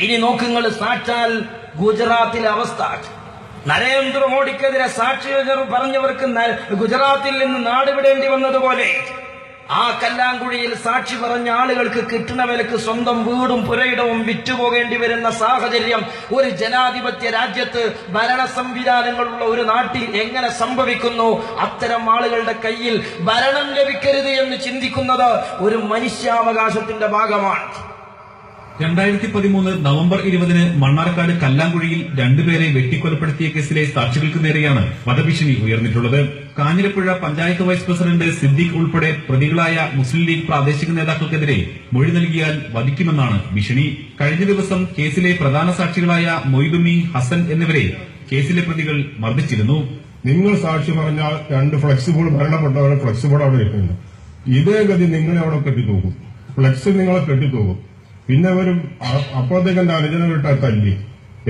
ഇനി നോക്കുങ്ങൾ, സാക്ഷാൽ ഗുജറാത്തിലെ അവസ്ഥ. നരേന്ദ്രമോദിക്കെതിരെ സാക്ഷി പറഞ്ഞവർക്ക് ഗുജറാത്തിൽ നിന്ന് നാടുവിടേണ്ടി വന്നതുപോലെ ആ കല്ലാങ്കുഴിയിൽ സാക്ഷി പറഞ്ഞ ആളുകൾക്ക് കിട്ടുന്ന വിലക്ക് സ്വന്തം വീടും പുരയിടവും വിറ്റുപോകേണ്ടി വരുന്ന സാഹചര്യം ഒരു ജനാധിപത്യ രാജ്യത്ത്, ഭരണ സംവിധാനങ്ങളുള്ള ഒരു നാട്ടിൽ എങ്ങനെ സംഭവിക്കുന്നു? അത്തരം ആളുകളുടെ കയ്യിൽ ഭരണം ലഭിക്കരുത് എന്ന് ചിന്തിക്കുന്നത് ഒരു മനുഷ്യാവകാശത്തിന്റെ ഭാഗമാണ്. 2013 നവംബർ 20 മണ്ണാർക്കാട് കല്ലാങ്കുഴിയിൽ രണ്ടുപേരെ വെട്ടിക്കൊലപ്പെടുത്തിയ കേസിലെ സാക്ഷികൾക്ക് നേരെയാണ് വധഭീഷണി ഉയർന്നിട്ടുള്ളത്. കാഞ്ഞിരപ്പുഴ പഞ്ചായത്ത് വൈസ് പ്രസിഡന്റ് സിദ്ദീഖ് ഉൾപ്പെടെ പ്രതികളായ മുസ്ലിം ലീഗ് പ്രാദേശിക നേതാക്കൾക്കെതിരെ മൊഴി നൽകിയാൽ വധിക്കുമെന്നാണ് ഭീഷണി. കഴിഞ്ഞ ദിവസം കേസിലെ പ്രധാന സാക്ഷികളായ മൊയ്തുണ്ണി, ഹസൻ എന്നിവരെ കേസിലെ പ്രതികൾ മർദ്ദിച്ചിരുന്നു. നിങ്ങൾ സാക്ഷി പറഞ്ഞാൽ 2 ഫ്ലെക്സ് ബോർഡ് മരണപ്പെട്ടവരെ ഫ്ലെക്സ് ബോർഡ് അവിടെ വെക്കുന്നു. ഇതേ ഗതി നിങ്ങളെ അവിടെ കെട്ടിത്തൂക്കും. ഫ്ലെക്സ് നിങ്ങളെ കെട്ടിത്തൂക്കും. പിന്നെ ഒരു അപ്പോഴത്തേക്ക് എന്റെ അനുജന വിട്ടാൽ തല്ലി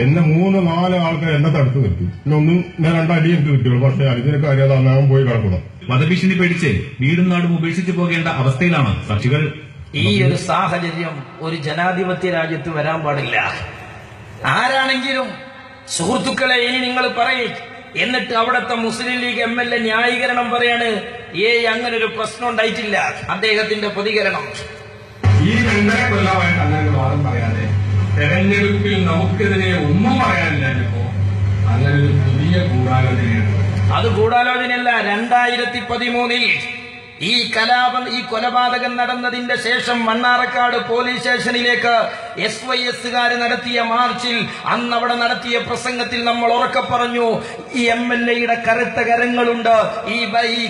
എന്നെ 3-4 ആൾക്കാർ എന്നെ തടുത്ത് നിർത്തി. ഒന്നും ഞാൻ 2 അടി എനിക്ക് കിട്ടിയുള്ളൂ. പക്ഷെ അനുജനക്ക് അറിയാതെ അന്നേരം പോയി കിടക്കണം. വധഭീഷണി പേടിച്ച് വീടും നാടും ഉപേക്ഷിച്ചു പോകേണ്ട അവസ്ഥയിലാണ് സാക്ഷികൾ. ഈ ഒരു സാഹചര്യം ഒരു ജനാധിപത്യ രാജ്യത്ത് വരാൻ പാടില്ല. ആരാണെങ്കിലും സുഹൃത്തുക്കളെ, ഇനി നിങ്ങൾ പറയും, എന്നിട്ട് അവിടുത്തെ മുസ്ലിം ലീഗ് MLA ന്യായീകരണം പറയാണ്, അങ്ങനൊരു പ്രശ്നം ഉണ്ടായിട്ടില്ല. അദ്ദേഹത്തിന്റെ പ്രതികരണം: ഈ 2.5 കൊല്ലമായിട്ട് അങ്ങനെ വാദം പറയാതെ തെരഞ്ഞെടുപ്പിൽ നമുക്കെതിരെ ഒന്നും പറയാനില്ലപ്പോ അങ്ങനെ ഒരു പുതിയ ഗൂഢാലോചനയാണ്. അത് ഗൂഢാലോചനയല്ല. 2013 ഈ കൊലപാതകം നടന്നതിന്റെ ശേഷം മണ്ണാർക്കാട് പോലീസ് സ്റ്റേഷനിലേക്ക് SYS നടത്തിയ മാർച്ചിൽ, അന്ന് അവിടെ നടത്തിയ പ്രസംഗത്തിൽ നമ്മൾ ഉറക്കെ പറഞ്ഞു, ഈ MLAയുടെ കറുത്ത കരങ്ങളുണ്ട് ഈ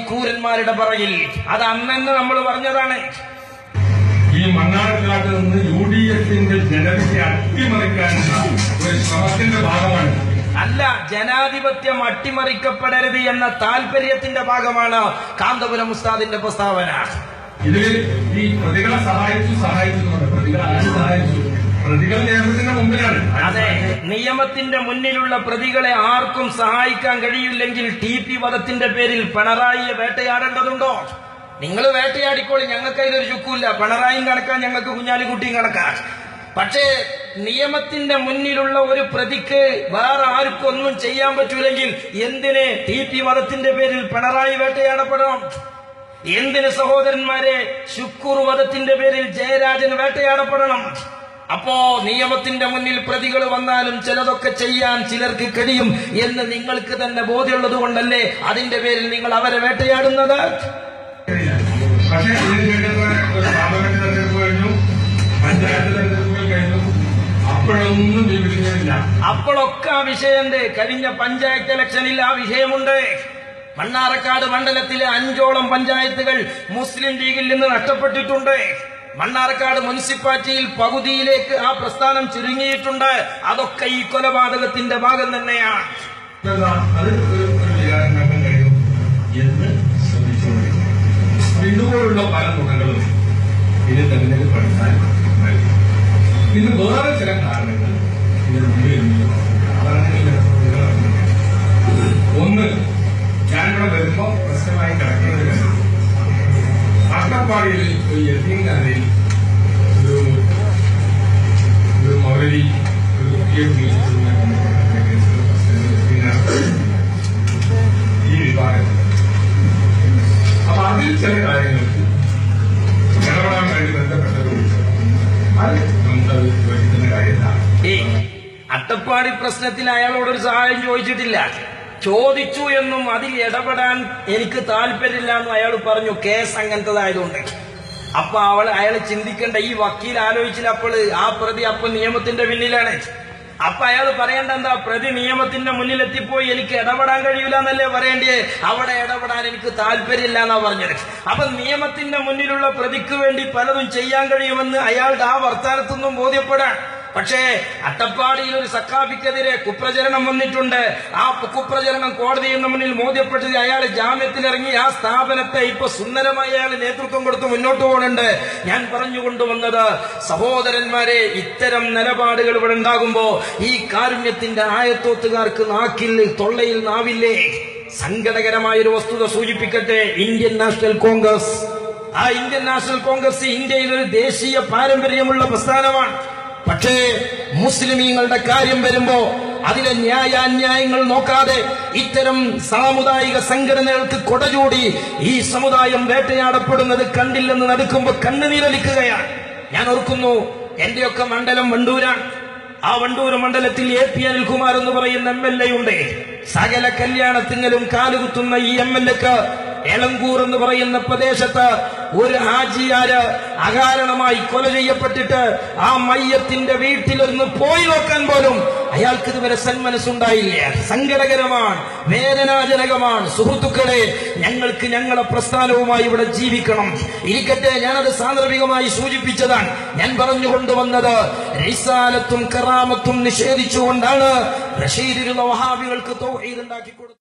ക്രൂരന്മാരുടെ പുറകിൽ. അത് അന്നെന്ന് നമ്മൾ പറഞ്ഞതാണ്. ഈ മണ്ണാർക്കാട് നിന്ന് UDFന്റെ ജനവിധി അട്ടിമറിക്കാനുള്ള ഒരു ശ്രമത്തിന്റെ ഭാഗമാണ്. അല്ല, ജനാധിപത്യം അട്ടിമറിക്കപ്പെടരുത് എന്ന താല്പര്യത്തിന്റെ ഭാഗമാണ് കാന്തപുരം ഉസ്താദിന്റെ പ്രസ്താവന. ഇതിൽ ഈ പ്രതികളെ പ്രതികൾ നിയമത്തിന്റെ മുമ്പിലാണ്. അതെ, നിയമത്തിന്റെ മുന്നിലുള്ള പ്രതികളെ ആർക്കും സഹായിക്കാൻ കഴിയില്ലെങ്കിൽ TP വധത്തിന്റെ പേരിൽ പിണറായിയെ വേട്ടയാടേണ്ടതുണ്ടോ? നിങ്ങൾ വേട്ടയാടിക്കോളി, ഞങ്ങൾക്ക് അതിലൊരു ചുക്കുമില്ല. പിണറായിയും കണക്കാൻ, ഞങ്ങൾക്ക് കുഞ്ഞാലിക്കുട്ടിയും കണക്കാൻ. പക്ഷേ നിയമത്തിന്റെ മുന്നിലുള്ള ഒരു പ്രതിക്ക് വേറെ ആർക്കും ഒന്നും ചെയ്യാൻ പറ്റൂലെങ്കിൽ എന്തിന് TP വധത്തിന്റെ പേരിൽ പിണറായി വേട്ടയാടപ്പെടണം? എന്തിന് സഹോദരന്മാരെ ശുക്കൂർ വധത്തിന്റെ പേരിൽ ജയരാജൻ വേട്ടയാടപ്പെടണം? അപ്പോ നിയമത്തിന്റെ മുന്നിൽ പ്രതികൾ വന്നാലും ചിലതൊക്കെ ചെയ്യാൻ ചിലർക്ക് കഴിയും എന്ന് നിങ്ങൾക്ക് തന്നെ ബോധ്യമുള്ളത് കൊണ്ടല്ലേ അതിന്റെ പേരിൽ നിങ്ങൾ അവരെ വേട്ടയാടുന്നത്? പക്ഷേ ഇതിന് ഒരു പാർലമെന്റ് തെരഞ്ഞെടുപ്പ് കഴിഞ്ഞു, പഞ്ചായത്ത് തെരഞ്ഞെടുപ്പുകൾ കഴിഞ്ഞു, അപ്പോഴൊന്നും വിഷയമില്ല. അപ്പോഴൊക്കെ ആ വിഷയമുണ്ട്. കഴിഞ്ഞ പഞ്ചായത്ത് ഇലക്ഷനിൽ ആ വിഷയമുണ്ട്. മണ്ണാർക്കാട് മണ്ഡലത്തിലെ 5ഓളം പഞ്ചായത്തുകൾ മുസ്ലിം ലീഗിൽ നിന്ന് നഷ്ടപ്പെട്ടിട്ടുണ്ട്. മണ്ണാർക്കാട് മുനിസിപ്പാലിറ്റിയിൽ പകുതിയിലേക്ക് ആ പ്രസ്ഥാനം ചുരുങ്ങിയിട്ടുണ്ട്. അതൊക്കെ ഈ കൊലപാതകത്തിന്റെ ഭാഗം തന്നെയാണ്. അത് ഒരു വികാരം കഴിയും എന്ന് ശ്രദ്ധിച്ചുകൊണ്ടിരിക്കും. ഇതുപോലുള്ള പല നുണകളും ഇത് തെരഞ്ഞെടുപ്പ് പഠിച്ചാൽ പിന്നെ വേറെ ചില കാരണങ്ങൾ ഇതിനുണ്ട്. ഒന്ന്, ഞാനിവിടെ വരുമ്പോ പ്രശ്നമായി കിടക്കുന്നത് അട്ടപ്പാടിയിൽ ഒരു യത്തീംഖാനയിൽ ഒരു മൗലവി ഒരു കുട്ടിയെ ഈ വിഭാഗത്തിൽ. അപ്പൊ അതിൽ ചില കാര്യങ്ങൾക്ക് ഇടപെടാൻ വേണ്ടി ബന്ധപ്പെട്ടത് അത് നമുക്കത് വഹിക്കുന്ന കാര്യമാണ്. അട്ടപ്പാടി പ്രശ്നത്തിൽ അയാളോടൊരു സഹായം ചോദിച്ചിട്ടില്ല. ചോദിച്ചു എന്നും അതിൽ ഇടപെടാൻ എനിക്ക് താല്പര്യമില്ല എന്നും അയാൾ പറഞ്ഞു. കേസ് അങ്ങനത്തതായതുകൊണ്ട്. അപ്പൊ അയാൾ ചിന്തിക്കേണ്ട, ഈ വക്കീൽ ആലോചിച്ചില്ല. അപ്പോൾ ആ പ്രതി നിയമത്തിന്റെ പിന്നിലാണ്. അപ്പൊ അയാൾ പറയേണ്ട എന്താ, പ്രതി നിയമത്തിന്റെ മുന്നിലെത്തിപ്പോയി എനിക്ക് ഇടപെടാൻ കഴിയില്ല എന്നല്ലേ പറയേണ്ടേ? അവിടെ ഇടപെടാൻ എനിക്ക് താല്പര്യമില്ല എന്നാ പറഞ്ഞത്. അപ്പൊ നിയമത്തിന്റെ മുന്നിലുള്ള പ്രതിക്ക് വേണ്ടി പലതും ചെയ്യാൻ കഴിയുമെന്ന് അയാളുടെ ആ വർത്താനത്തൊന്നും ബോധ്യപ്പെടാൻ. പക്ഷേ അട്ടപ്പാടിയിൽ ഒരു സഖാഫിക്കെതിരെ കുപ്രചരണം വന്നിട്ടുണ്ട്. ആ കുപ്രചരണം കോടതിയുടെ മുന്നിൽ ബോധ്യപ്പെട്ടത് അയാൾ ജാമ്യത്തിലിറങ്ങി ആ സ്ഥാപനത്തെ ഇപ്പൊ സുന്ദരമായി അയാൾ നേതൃത്വം കൊടുത്ത് മുന്നോട്ട് പോകുന്നുണ്ട്. ഞാൻ പറഞ്ഞുകൊണ്ടുവന്നത്, സഹോദരന്മാരെ, ഇത്തരം നിലപാടുകൾ ഇവിടെ ഉണ്ടാകുമ്പോ ഈ കാരുണ്യത്തിന്റെ ആയത്തോത്തുകാർക്ക് നാക്കിൽ തൊള്ളയിൽ നാവില്ലേ? സങ്കടകരമായൊരു വസ്തുത സൂചിപ്പിക്കട്ടെ. ഇന്ത്യൻ നാഷണൽ കോൺഗ്രസ് ഇന്ത്യയിൽ ഒരു ദേശീയ പാരമ്പര്യമുള്ള പ്രസ്ഥാനമാണ്. പക്ഷേ മുസ്ലിമീങ്ങളുടെ കാര്യം വരുമ്പോ അതിലെ ന്യായാന്യായങ്ങൾ നോക്കാതെ ഇത്തരം സാമുദായിക സംഘടനകൾക്ക് കൊടചൂടി ഈ സമുദായം വേട്ടയാടപ്പെടുന്നത് കണ്ടില്ലെന്ന് നടക്കുമ്പോ കണ്ണുനീരൊലിക്കുകയാണ്. ഞാൻ ഓർക്കുന്നു, എന്റെയൊക്കെ മണ്ഡലം വണ്ടൂരാണ്. ആ വണ്ടൂര് മണ്ഡലത്തിൽ AP അനിൽകുമാർ എന്ന് പറയുന്ന MLA ഉണ്ട്. സകല കല്യാണത്തിനും കാലുകുത്തുന്ന ഈ MLAക്ക് എളങ്കൂർ എന്ന് പറയുന്ന പ്രദേശത്ത് ഒരു ഹാജിയാര് അകാരണമായി കൊല ചെയ്യപ്പെട്ടിട്ട് ആ മയ്യത്തിന്റെ വീട്ടിലൊന്ന് പോയി നോക്കാൻ പോലും അയാൾക്ക് ഇതുവരെ സന്മനസ്സുണ്ടായില്ല. സങ്കടകരമാണ്, വേദനാജനകമാണ്. സുഹൃത്തുക്കളെ, ഞങ്ങൾക്ക് ഞങ്ങളെ പ്രസ്ഥാനവുമായി ഇവിടെ ജീവിക്കണം. ഇരിക്കട്ടെ, ഞാനത് സാന്ദർഭികമായി സൂചിപ്പിച്ചതാണ്. ഞാൻ പറഞ്ഞുകൊണ്ടുവന്നത് റിസാലത്തും കറാമത്തും നിഷേധിച്ചുകൊണ്ടാണ് റഷീദ് വഹാബികൾക്ക് തൗഹീദ് ഉണ്ടാക്കി കൊടുത്തത്.